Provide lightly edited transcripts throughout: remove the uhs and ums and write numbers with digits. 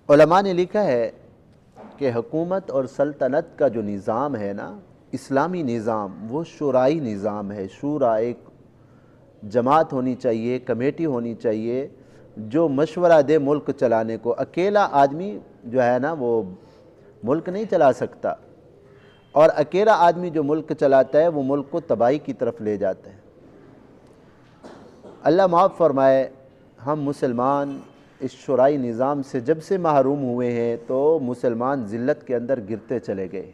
علماء نے لکھا ہے کہ حکومت اور سلطنت کا جو نظام ہے نا، اسلامی نظام، وہ شورائی نظام ہے۔ شورا ایک جماعت ہونی چاہیے، کمیٹی ہونی چاہیے جو مشورہ دے ملک چلانے کو۔ اکیلا آدمی جو ہے نا وہ ملک نہیں چلا سکتا، اور اکیلا آدمی جو ملک چلاتا ہے وہ ملک کو تباہی کی طرف لے جاتا ہے۔ اللہ معاف فرمائے، ہم مسلمان اس شورائی نظام سے جب سے محروم ہوئے ہیں تو مسلمان ذلت کے اندر گرتے چلے گئے۔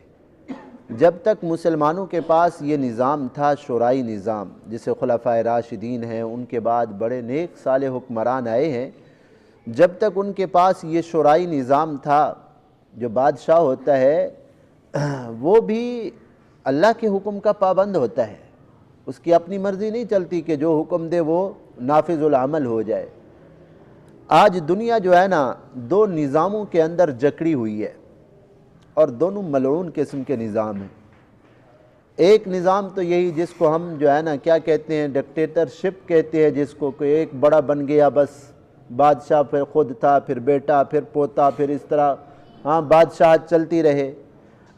جب تک مسلمانوں کے پاس یہ نظام تھا، شورائی نظام، جسے خلفائے راشدین ہیں، ان کے بعد بڑے نیک صالح حکمران آئے ہیں، جب تک ان کے پاس یہ شورائی نظام تھا، جو بادشاہ ہوتا ہے وہ بھی اللہ کے حکم کا پابند ہوتا ہے، اس کی اپنی مرضی نہیں چلتی کہ جو حکم دے وہ نافذ العمل ہو جائے۔ آج دنیا جو ہے نا دو نظاموں کے اندر جکڑی ہوئی ہے، اور دونوں ملعون قسم کے نظام ہیں۔ ایک نظام تو یہی جس کو ہم جو ہے نا کیا کہتے ہیں، ڈکٹیٹرشپ کہتے ہیں، جس کو کوئی ایک بڑا بن گیا، بس بادشاہ پھر خود تھا، پھر بیٹا، پھر پوتا، پھر اس طرح بادشاہت چلتی رہے۔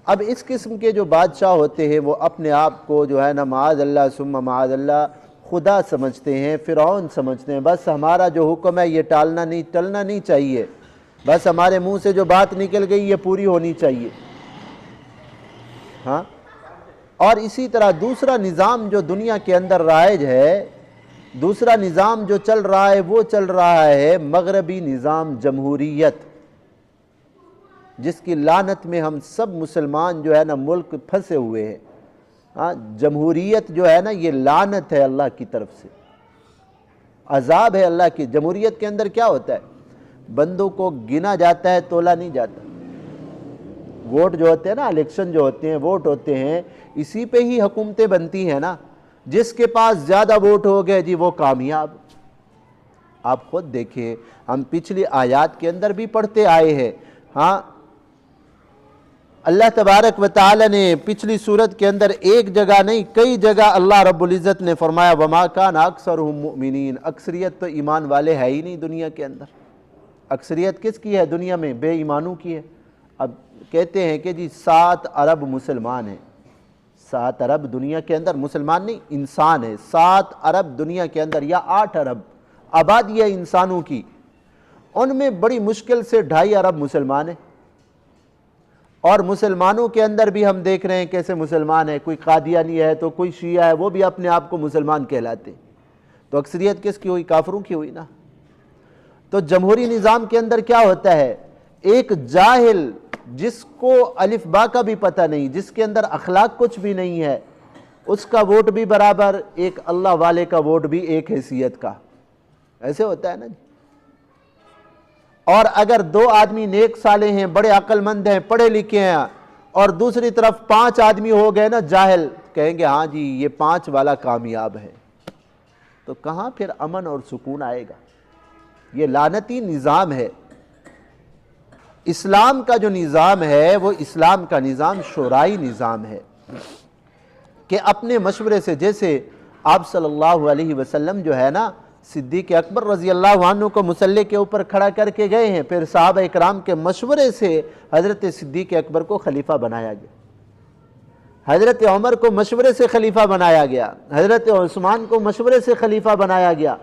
اب اس قسم کے جو بادشاہ ہوتے ہیں وہ اپنے آپ کو جو ہے نا معاذ اللہ ثم معاذ اللہ خدا سمجھتے ہیں، فرعون سمجھتے ہیں۔ بس ہمارا جو حکم ہے یہ ٹلنا نہیں چاہیے، بس ہمارے منہ سے جو بات نکل گئی یہ پوری ہونی چاہیے۔ اور اسی طرح دوسرا نظام جو دنیا کے اندر رائج ہے، دوسرا نظام جو چل رہا ہے وہ چل رہا ہے مغربی نظام، جمہوریت، جس کی لعنت میں ہم سب مسلمان جو ہے نا ملک پھنسے ہوئے ہیں۔ جمہوریت جو ہے نا یہ لعنت ہے اللہ کی طرف سے، عذاب ہے اللہ کی۔ جمہوریت کے اندر کیا ہوتا ہے؟ بندوں کو گنا جاتا ہے، تولا نہیں جاتا۔ ووٹ جو ہوتے ہیں نا، الیکشن جو ہوتے ہیں، ووٹ ہوتے ہیں، اسی پہ ہی حکومتیں بنتی ہیں نا۔ جس کے پاس زیادہ ووٹ ہو گئے جی وہ کامیاب۔ آپ خود دیکھیں، ہم پچھلی آیات کے اندر بھی پڑھتے آئے ہیں۔ اللہ تبارک و تعالی نے پچھلی سورت کے اندر ایک جگہ نہیں کئی جگہ اللہ رب العزت نے فرمایا وَمَا كَانَ أَكْثَرُهُم مُؤْمِنِينَ، اکثریت تو ایمان والے ہے ہی نہیں دنیا کے اندر۔ اکثریت کس کی ہے دنیا میں؟ بے ایمانوں کی ہے۔ اب کہتے ہیں کہ جی 7 ارب مسلمان ہیں۔ 7 ارب دنیا کے اندر مسلمان نہیں، انسان ہے۔ 7 ارب دنیا کے اندر یا 8 ارب آبادی ہے انسانوں کی، ان میں بڑی مشکل سے 2.5 ارب مسلمان ہیں۔ اور مسلمانوں کے اندر بھی ہم دیکھ رہے ہیں کیسے مسلمان ہیں، کوئی قادیانی ہے تو کوئی شیعہ ہے، وہ بھی اپنے آپ کو مسلمان کہلاتے ہیں۔ تو اکثریت کس کی ہوئی؟ کافروں کی ہوئی نا۔ تو جمہوری نظام کے اندر کیا ہوتا ہے؟ ایک جاہل جس کو الف با کا بھی پتہ نہیں، جس کے اندر اخلاق کچھ بھی نہیں ہے، اس کا ووٹ بھی برابر، ایک اللہ والے کا ووٹ بھی ایک حیثیت کا۔ ایسے ہوتا ہے نا جی۔ اور اگر 2 آدمی نیک صالح ہیں، بڑے عقل مند ہیں، پڑھے لکھے ہیں، اور دوسری طرف 5 آدمی ہو گئے نا جاہل، کہیں گے ہاں جی یہ 5 والا کامیاب ہے، تو کہاں پھر امن اور سکون آئے گا؟ یہ لعنتی نظام ہے۔ اسلام کا جو نظام ہے وہ اسلام کا نظام شورائی نظام ہے، کہ اپنے مشورے سے، جیسے آپ صلی اللہ علیہ وسلم جو ہے نا صدیق اکبر رضی اللہ عنہ کو مسلح کے اوپر کھڑا کر کے گئے ہیں، پھر صحابہ اکرام کے مشورے سے حضرت صدیق اکبر کو خلیفہ بنایا گیا، حضرت عمر کو مشورے سے خلیفہ بنایا گیا، حضرت عثمان کو مشورے سے خلیفہ بنایا گیا۔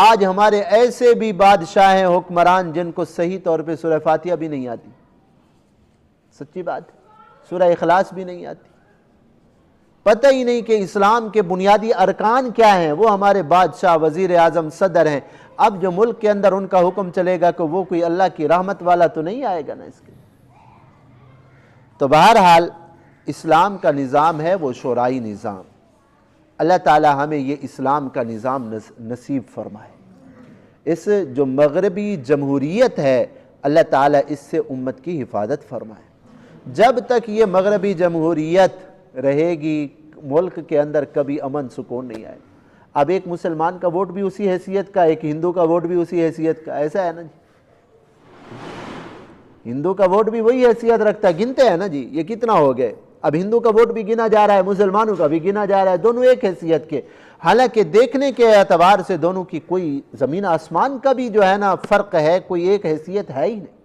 آج ہمارے ایسے بھی بادشاہ ہیں، حکمران، جن کو صحیح طور پہ سورہ فاتحہ بھی نہیں آتی، سچی بات، سورہ اخلاص بھی نہیں آتی، پتہ ہی نہیں کہ اسلام کے بنیادی ارکان کیا ہیں۔ وہ ہمارے بادشاہ، وزیر اعظم، صدر ہیں۔ اب جو ملک کے اندر ان کا حکم چلے گا کہ وہ کوئی اللہ کی رحمت والا تو نہیں آئے گا نا اس کے۔ تو بہرحال اسلام کا نظام ہے وہ شورائی نظام۔ اللہ تعالی ہمیں یہ اسلام کا نظام نصیب فرمائے۔ اس جو مغربی جمہوریت ہے اللہ تعالی اس سے امت کی حفاظت فرمائے۔ جب تک یہ مغربی جمہوریت رہے گی ملک کے اندر کبھی امن سکون نہیں آئے۔ اب ایک مسلمان کا ووٹ بھی اسی حیثیت کا، ایک ہندو کا ووٹ بھی اسی حیثیت کا، ایسا ہے نا جی۔ ہندو کا ووٹ بھی وہی حیثیت رکھتا ہے، گنتے ہیں نا جی یہ کتنا ہو گئے، اب ہندو کا ووٹ بھی گنا جا رہا ہے، مسلمانوں کا بھی گنا جا رہا ہے، دونوں ایک حیثیت کے، حالانکہ دیکھنے کے اعتبار سے دونوں کی کوئی زمین آسمان کا بھی جو ہے نا فرق ہے، کوئی ایک حیثیت ہے ہی نہیں۔